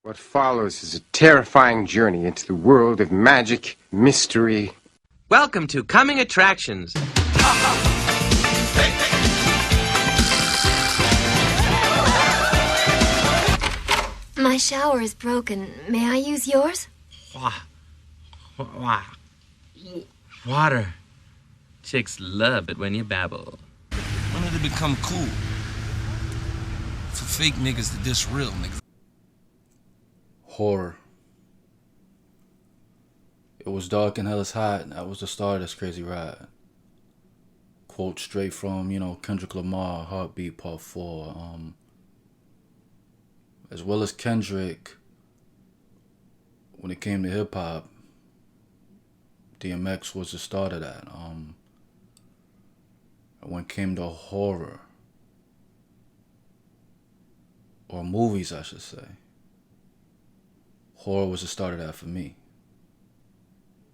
What follows is a terrifying journey into the world of magic, mystery. Welcome to Coming Attractions. My shower is broken. May I use yours? Water. Chicks love it when you babble. When did it become cool for fake niggas to diss real niggas? Horror. It was dark and hell is hot. That was the start of this crazy ride. Quote straight from, Kendrick Lamar, Heartbeat Part 4. As well as Kendrick, when it came to hip hop, DMX was the start of that. And when it came to horror, or movies, I should say, horror was the start of that for me.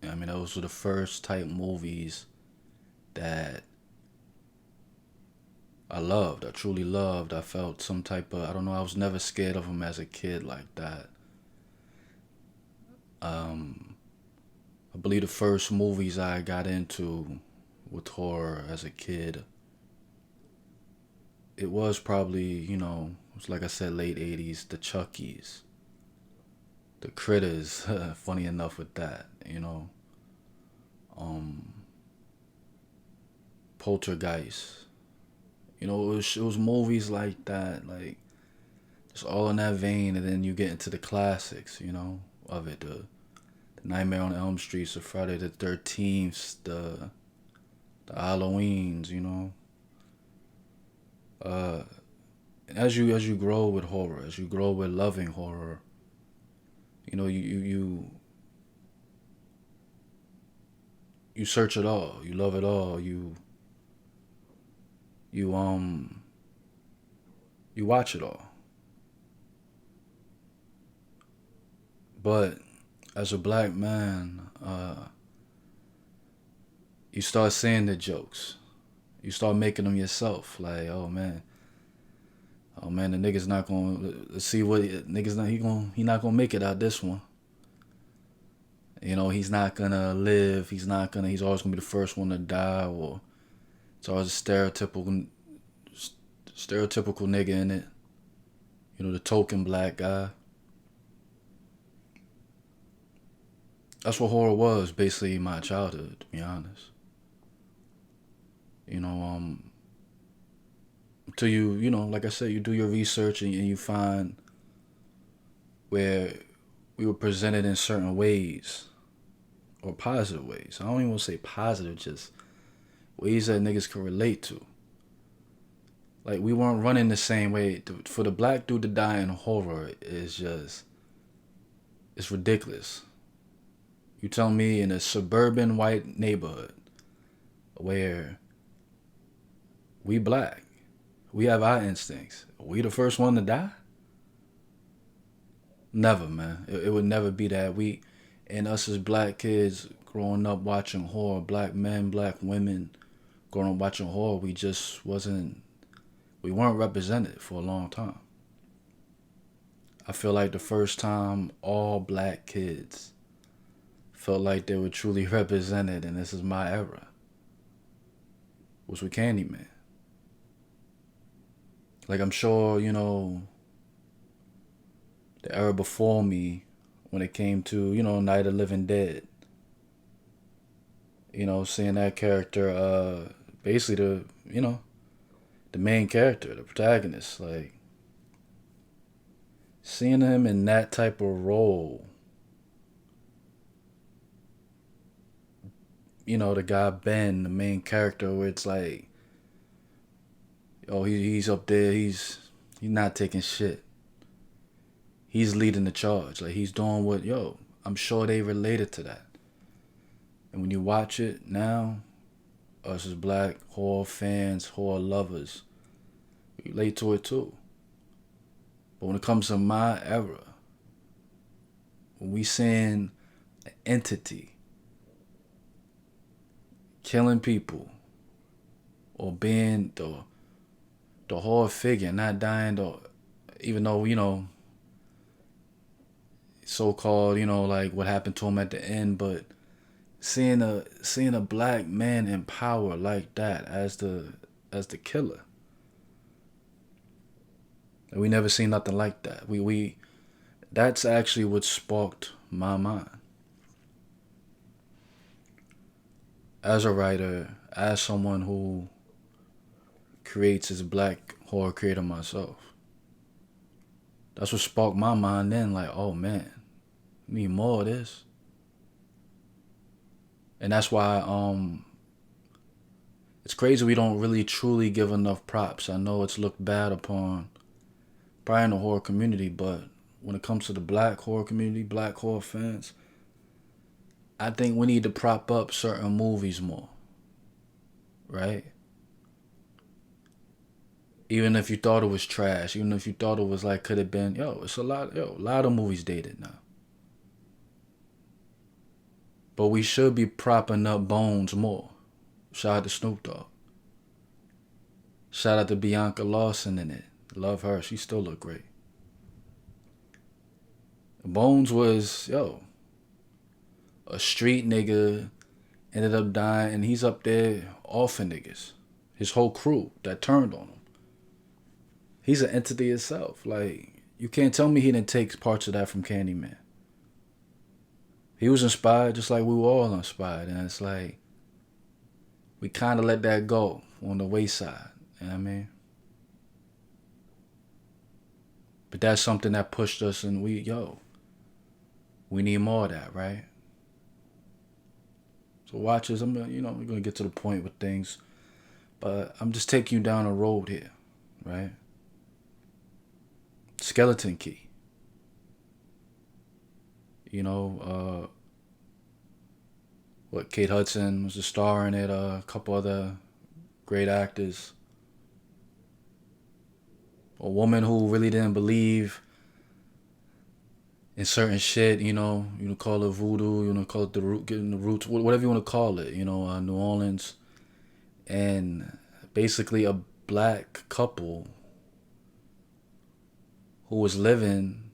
I mean, those were the first type movies that I loved. I truly loved. I felt some type of, I don't know, I was never scared of them as a kid like that. I believe the first movies I got into with horror as a kid, it was probably, it was like I said, late 80s, the Chuckies, the Critters, funny enough with that, Poltergeist. It was movies like that, like just all in that vein, and then you get into the classics, of it, the Nightmare on Elm Street, the Friday the 13th, the Halloweens, As you grow with horror, as you grow with loving horror, you search it all, you love it all, you watch it all. But as a black man, you start saying the jokes. You start making them yourself. Like, oh man, the nigga's not gonna, let's see what nigga's not, he not gonna make it out this one. He's not gonna live. He's always gonna be the first one to die, or it's always a stereotypical nigga in it. The token black guy. That's what horror was basically in my childhood, to be honest. Until you, like I said, you do your research and you find where we were presented in certain ways, or positive ways. I don't even want to say positive, just ways that niggas could relate to. Like, we weren't running the same way. For the black dude to die in horror is just, it's ridiculous. You tell me in a suburban white neighborhood where we black, we have our instincts, we the first one to die? Never, man. It would never be that. And us as black kids growing up watching horror, black men, black women growing up watching horror, we weren't represented for a long time. I feel like the first time all black kids felt like they were truly represented, and this is my era, was with Candyman. Like, I'm sure, the era before me, when it came to, Night of the Living Dead, seeing that character, basically the main character, the protagonist, like, seeing him in that type of role, the guy Ben, the main character, where it's like, he's up there, he's not taking shit. He's leading the charge. Like, he's doing what, I'm sure they related to that. And when you watch it now, us as black horror fans, horror lovers, we relate to it too. But when it comes to my era, when we seeing an entity killing people, or being the horror figure, not dying, even though, so-called, like what happened to him at the end, but seeing a black man in power like that as the killer. We never seen nothing like that. We that's actually what sparked my mind. As a writer, as someone who creates as black horror creator myself. That's what sparked my mind then, like, oh man, we need more of this. And that's why it's crazy we don't really truly give enough props. I know it's looked bad upon probably in the horror community, but when it comes to the black horror community, black horror fans, I think we need to prop up certain movies more. Right? Even if you thought it was trash, even if you thought it was like, could have been, it's a lot of movies dated now. But we should be propping up Bones more. Shout out to Snoop Dogg. Shout out to Bianca Lawson in it. Love her. She still look great. Bones was, a street nigga, ended up dying, and he's up there offing niggas. His whole crew that turned on him. He's an entity itself. Like, you can't tell me he didn't take parts of that from Candyman. He was inspired just like we were all inspired. And it's like, we kind of let that go on the wayside. You know what I mean? But that's something that pushed us, and we need more of that, right? So watchers, we're going to get to the point with things. But I'm just taking you down a road here, right? Skeleton Key. Kate Hudson was a star in it, a couple other great actors. A woman who really didn't believe in certain shit, you call it voodoo, call it getting the roots, whatever you want to call it, New Orleans. And basically a black couple who was living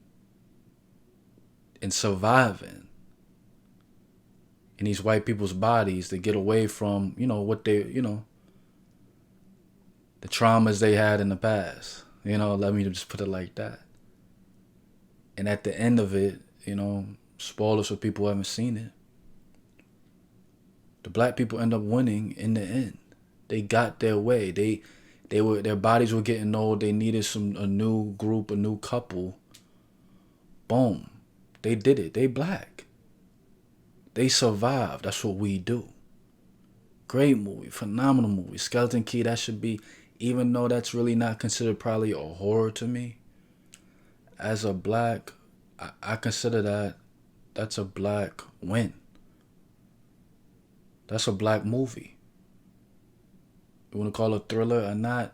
and surviving in these white people's bodies to get away from, what they, the traumas they had in the past. Let me just put it like that. And at the end of it, spoilers for people who haven't seen it, the black people end up winning in the end. They got their way. Their bodies were getting old. They needed a new group, a new couple. Boom. They did it. They black. They survived. That's what we do. Great movie. Phenomenal movie. Skeleton Key, that should be, even though that's really not considered probably a horror to me, as a black, I consider that's a black win. That's a black movie. You want to call it a thriller or not?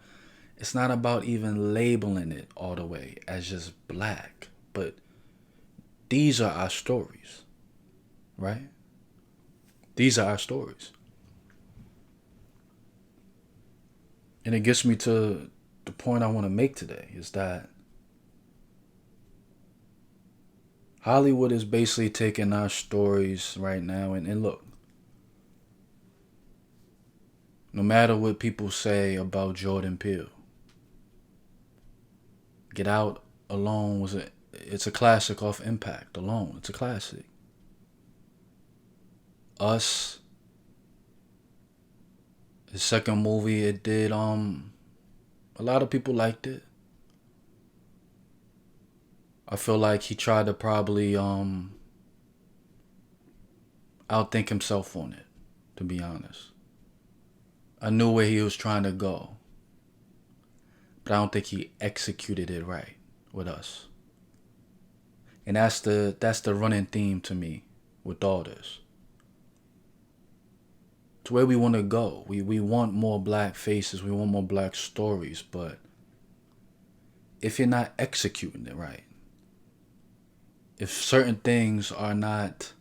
It's not about even labeling it all the way as just black. But these are our stories. Right? These are our stories. And it gets me to the point I want to make today, is that Hollywood is basically taking our stories right now and look, no matter what people say about Jordan Peele, Get Out alone it's a classic off Impact alone. It's a classic. Us, the second movie it did, a lot of people liked it. I feel like he tried to probably outthink himself on it, to be honest. I knew where he was trying to go, but I don't think he executed it right with us. And that's the running theme to me with all this. It's where we want to go. We want more black faces. We want more black stories. But if you're not executing it right, if certain things are not,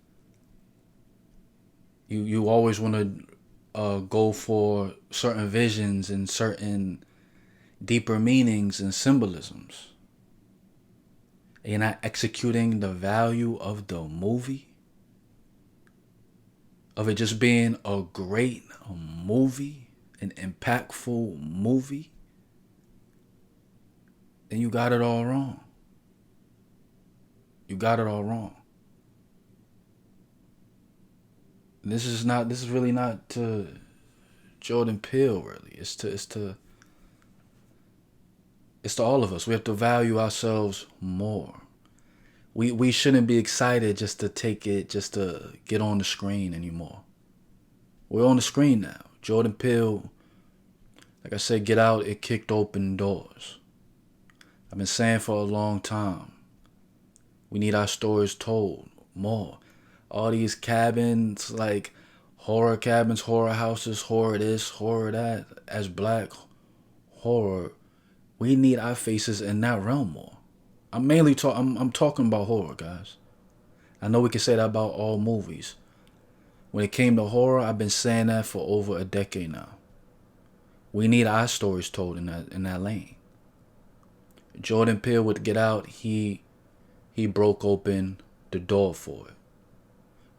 you always want to go for certain visions and certain deeper meanings and symbolisms. and you're not executing the value of the movie, of it just being a great movie, an impactful movie, then you got it all wrong. You got it all wrong. This is really not to Jordan Peele, really. It's to all of us. We have to value ourselves more. We shouldn't be excited just to get on the screen anymore. We're on the screen now. Jordan Peele, like I said, Get Out, it kicked open doors. I've been saying for a long time, we need our stories told more. All these cabins, like horror cabins, horror houses, horror this, horror that, as black horror, we need our faces in that realm more. I'm talking about horror, guys. I know we can say that about all movies. When it came to horror, I've been saying that for over a decade now. We need our stories told in that lane. Jordan Peele would Get Out, he broke open the door for it.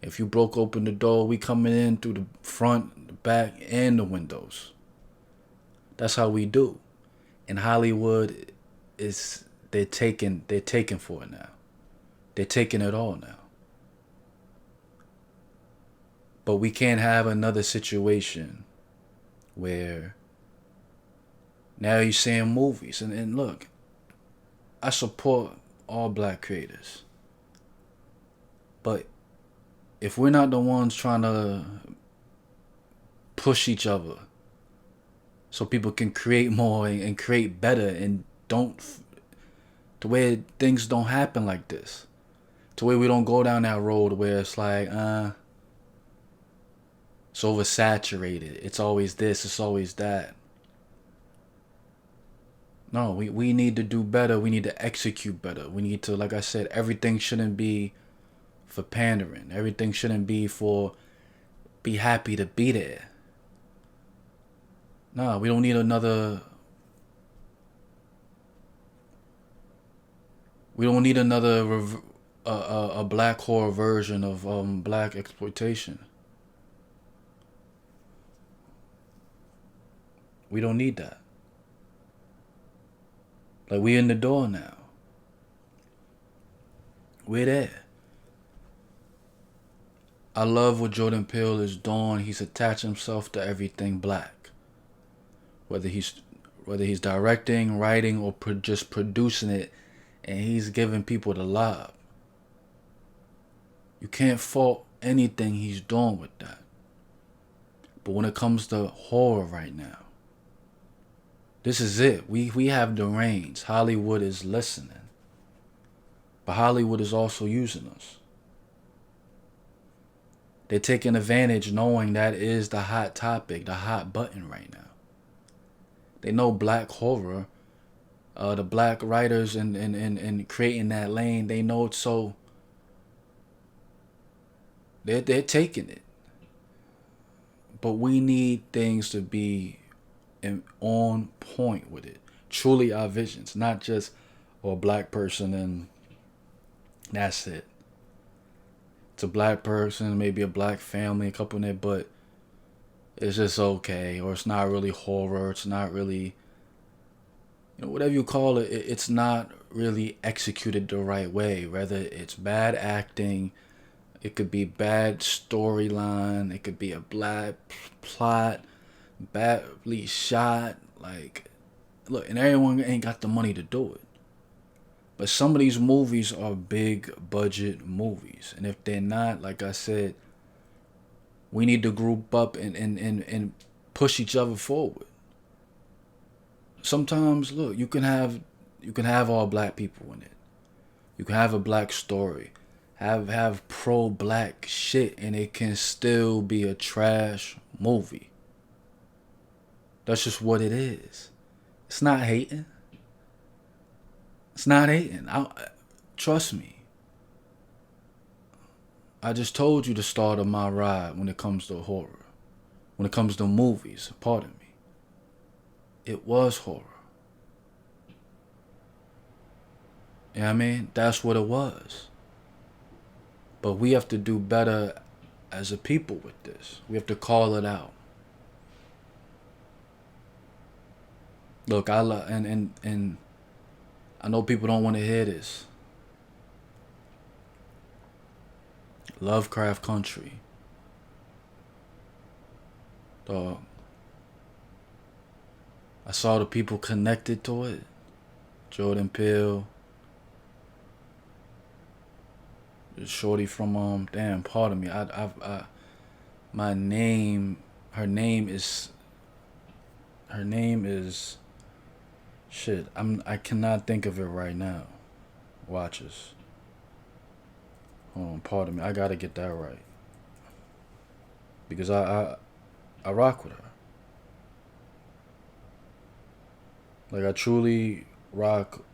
If you broke open the door, we coming in through the front, the back, and the windows. That's how we do. In Hollywood, they're taking for it now. They're taking it all now. But we can't have another situation where now you're seeing movies. And look, I support all black creators. But if we're not the ones trying to push each other so people can create more and create better and to where things don't happen like this, to where we don't go down that road where it's like, it's oversaturated. It's always this. It's always that. No, we need to do better. We need to execute better. We need to, like I said, everything shouldn't be for pandering. Everything shouldn't be for be happy to be there. No, we don't need another. We don't need another a black horror version of black exploitation. We don't need that. Like, we in the door now. We're there. I love what Jordan Peele is doing. He's attaching himself to everything black. Whether he's directing, writing, or just producing it, and he's giving people the lob. You can't fault anything he's doing with that. But when it comes to horror right now, this is it. We have the reins. Hollywood is listening. But Hollywood is also using us. They're taking advantage knowing that is the hot topic, the hot button right now. They know black horror, the black writers and creating that lane, they know it, so they're taking it. But we need things to be on point with it. Truly our visions, not just a black person and that's it. It's a black person, maybe a black family, a couple in it, but it's just okay. Or it's not really horror. It's not really, whatever you call it, it's not really executed the right way. Whether it's bad acting, it could be bad storyline, it could be a bad plot, badly shot, like, look, and everyone ain't got the money to do it. But some of these movies are big budget movies. And if they're not, like I said, we need to group up and push each other forward. Sometimes, look, you can have all black people in it. You can have a black story. Have pro-black shit, and it can still be a trash movie. That's just what it is. It's not hating. It's not hating. Trust me. I just told you the start of my ride when it comes to horror. When it comes to movies, pardon me. It was horror. You know what I mean? That's what it was. But we have to do better as a people with this. We have to call it out. Look, and I know people don't want to hear this. Lovecraft Country. Dog. I saw the people connected to it. Jordan Peele. The shorty from pardon me. My name, her name is shit. I cannot think of it right now. Watches. Hold on, pardon me. I gotta get that right. Because I rock with her. Like I truly rock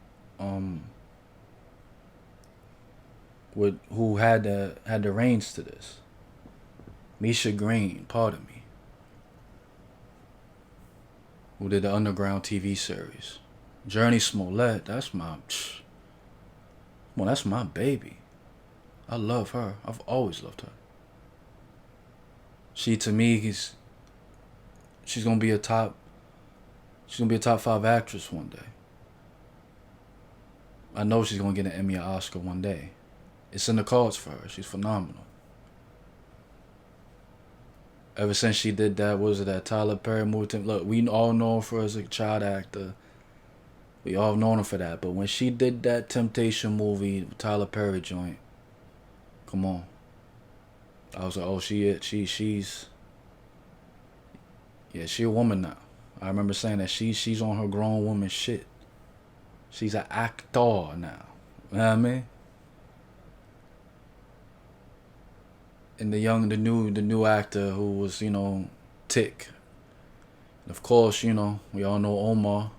with who had the reins to this. Misha Green, pardon me. Who did the Underground TV series. Journey Smollett, that's my baby. I love her. I've always loved her. She to me she's gonna be a top 5 actress one day. I know she's gonna get an Emmy or Oscar one day. It's in the cards for her. She's phenomenal. Ever since she did that Tyler Perry movie. Look, we all know her for as a child actor. We all known her for that. But when she did that Temptation movie, Tyler Perry joint, come on. I was like, oh, she's a woman now. I remember saying that she's on her grown woman shit. She's an actor now. You know what I mean? And the new actor who was, Tick. And of course, we all know Omar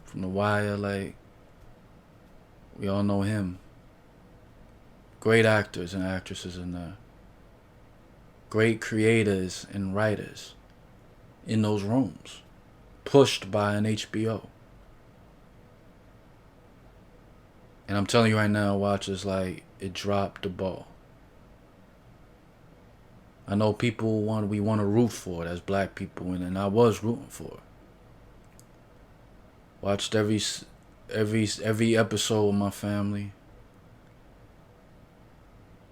from The Wire, like, we all know him. Great actors and actresses in there. Great creators and writers in those rooms. Pushed by an HBO. And I'm telling you right now, watchers, like, it dropped the ball. I know we want to root for it as black people, and I was rooting for it. Watched every episode with my family.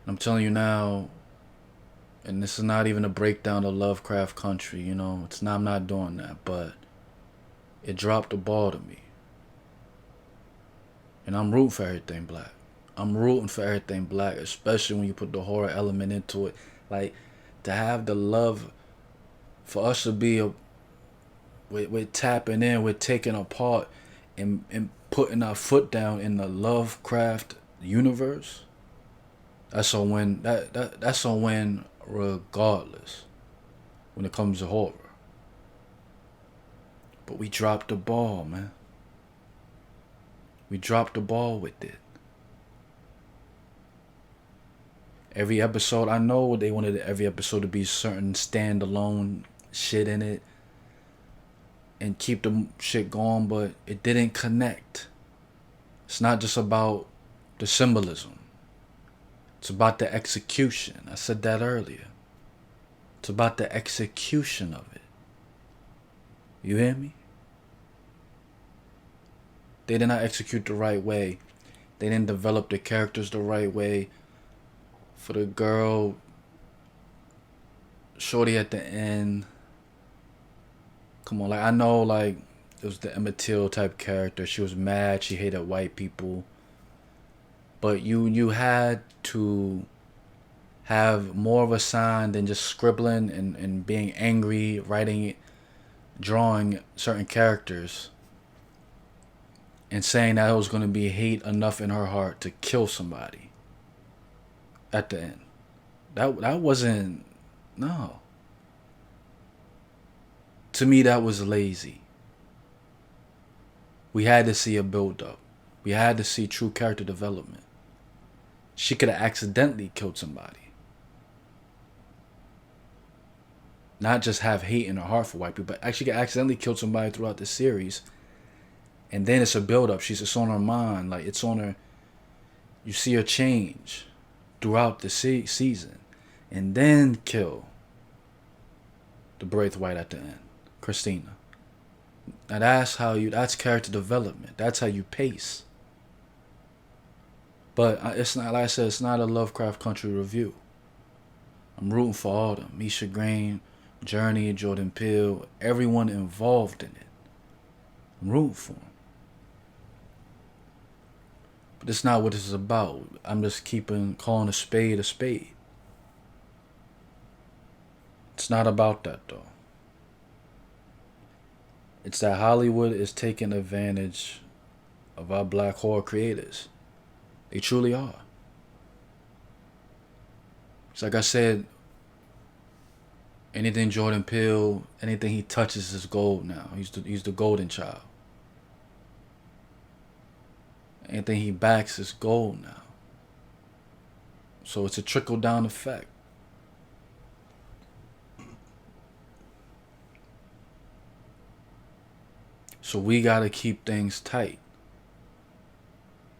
I'm telling you now, and this is not even a breakdown of Lovecraft Country, I'm not doing that, but it dropped the ball to me. And I'm rooting for everything black. I'm rooting for everything black, especially when you put the horror element into it. Like, to have the love for us to be we're tapping in, we're taking apart and putting our foot down in the Lovecraft universe. That's a win. That's a win regardless when it comes to horror. But we dropped the ball, man. We dropped the ball with it. Every episode, I know they wanted every episode to be certain standalone shit in it and keep the shit going, but it didn't connect. It's not just about the symbolism. It's about the execution. I said that earlier. It's about the execution of it. You hear me? They did not execute the right way. They didn't develop the characters the right way. For the girl, shorty at the end. Come on, like, I know, like, it was the Emmett Till type character. She was mad. She hated white people. But you had to have more of a sign than just scribbling and being angry, writing, drawing certain characters, and saying that it was going to be hate enough in her heart to kill somebody at the end. That wasn't, no. To me, that was lazy. We had to see a build-up. We had to see true character development. She could have accidentally killed somebody. Not just have hate in her heart for white people, but actually could accidentally kill somebody throughout the series. And then it's a build-up. It's on her mind. Like, it's on her. You see her change throughout the season, and then kill the Braithwaite at the end, Christina. Now that's character development. That's how you pace. But it's not, like I said, it's not a Lovecraft Country review. I'm rooting for all of them. Misha Green, Journey, Jordan Peele, everyone involved in it. I'm rooting for them. But that's not what this is about. I'm just calling a spade a spade. It's not about that, though. It's that Hollywood is taking advantage of our black horror creators. They truly are. It's like I said, anything Jordan Peele, anything he touches is gold now. He's the golden child. Anything he backs is gold now. So it's a trickle-down effect. So we gotta keep things tight.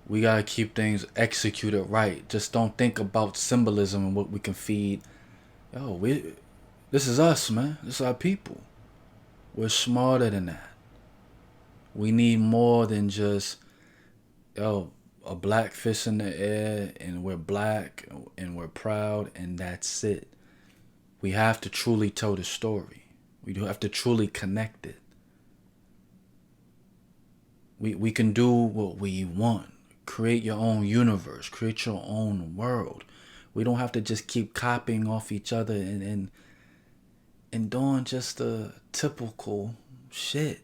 We gotta keep things executed right. Just don't think about symbolism and what we can feed. This is us, man. This is our people. We're smarter than that. We need more than just, a black fist in the air and we're black and we're proud and that's it. We have to truly tell the story. We do have to truly connect it. We can do what we want. Create your own universe. Create your own world. We don't have to just keep copying off each other and doing just the typical shit.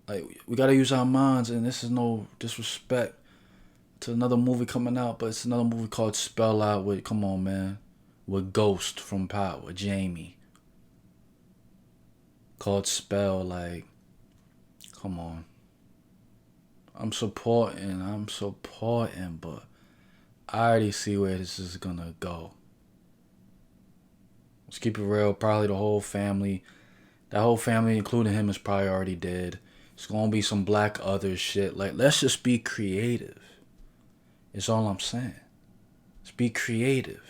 Like, we gotta use our minds, and this is no disrespect to another movie coming out, but it's another movie called Spell Out with, come on, man, with Ghost from Power, Jamie. Called Spell, like, come on. I'm supporting, but I already see where this is gonna go. Let's keep it real. Probably the whole family, that whole family, including him, is probably already dead. It's gonna be some black other shit. Like, let's just be creative. It's all I'm saying. Let's be creative.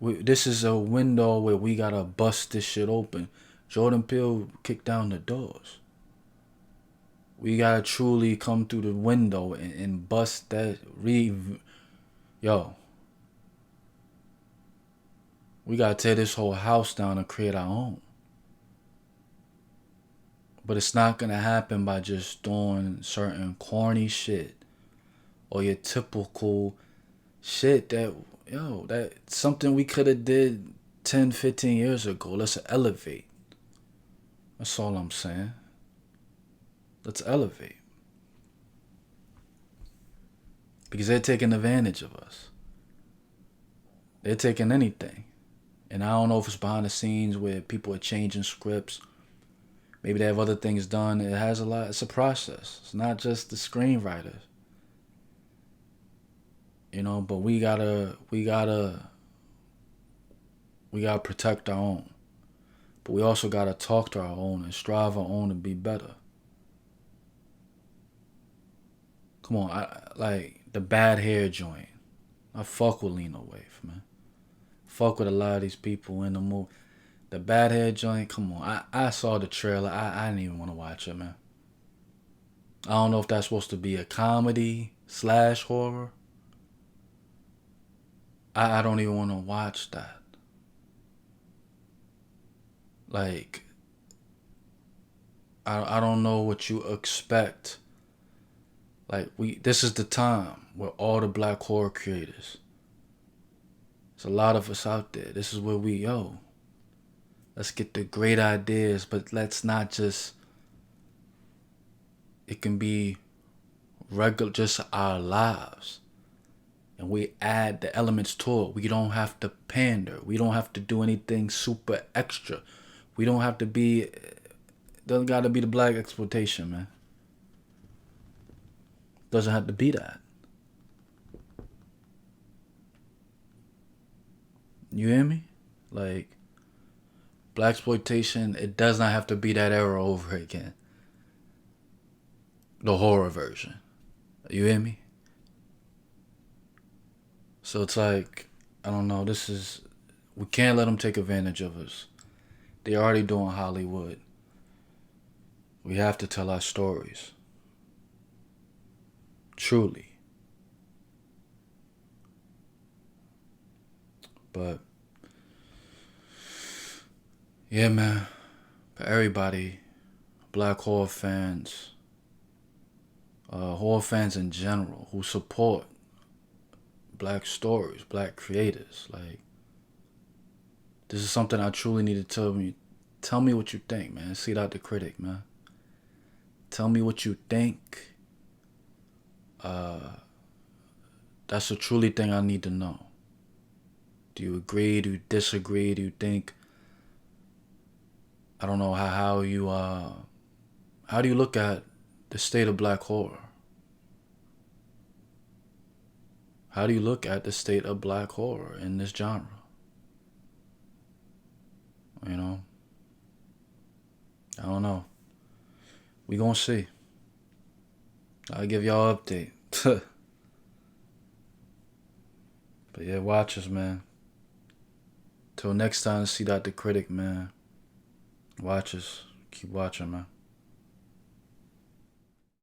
This is a window where we gotta bust this shit open. Jordan Peele kicked down the doors. We gotta truly come through the window and bust that. We gotta tear this whole house down and create our own. But it's not gonna happen by just doing certain corny shit or your typical shit that's something we could have did 10, 15 years ago. Let's elevate. That's all I'm saying. Let's elevate. Because they're taking advantage of us. They're taking anything. And I don't know if it's behind the scenes where people are changing scripts. Maybe they have other things done. It's a process. It's not just the screenwriters. But we gotta protect our own. But we also gotta talk to our own and strive our own to be better. Come on, like the bad hair joint. I fuck with Lena Waithe, man. Fuck with a lot of these people in the movie. The bad hair joint, come on. I saw the trailer. I didn't even want to watch it, man. I don't know if that's supposed to be a comedy / horror. I don't even want to watch that. Like, I don't know what you expect. Like, this is the time where all the black horror creators, there's a lot of us out there. This is where let's get the great ideas, but let's not just, it can be regular, just our lives. And we add the elements to it. We don't have to pander. We don't have to do anything super extra. We don't have to be, doesn't got to be the black exploitation, man. Doesn't have to be that. You hear me? Like, black exploitation, it does not have to be that era over again. the horror version. You hear me? So it's like, I don't know, we can't let them take advantage of us. They're already doing Hollywood. We have to tell our stories. Truly. But, yeah, man. For everybody, black horror fans in general who support black stories, black creators, like, this is something I truly need to tell me what you think, man. Cdot Tha Critic, man. Tell me what you think. That's a truly thing I need to know. Do you agree? Do you disagree? Do you think, I don't know, how do you look at the state of black horror? How do you look at the state of black horror in this genre? You know? I don't know. We gonna see. I'll give y'all an update. But yeah, watch us, man. Till next time, Cdot Tha Critic, man. Watch us. Keep watching, man.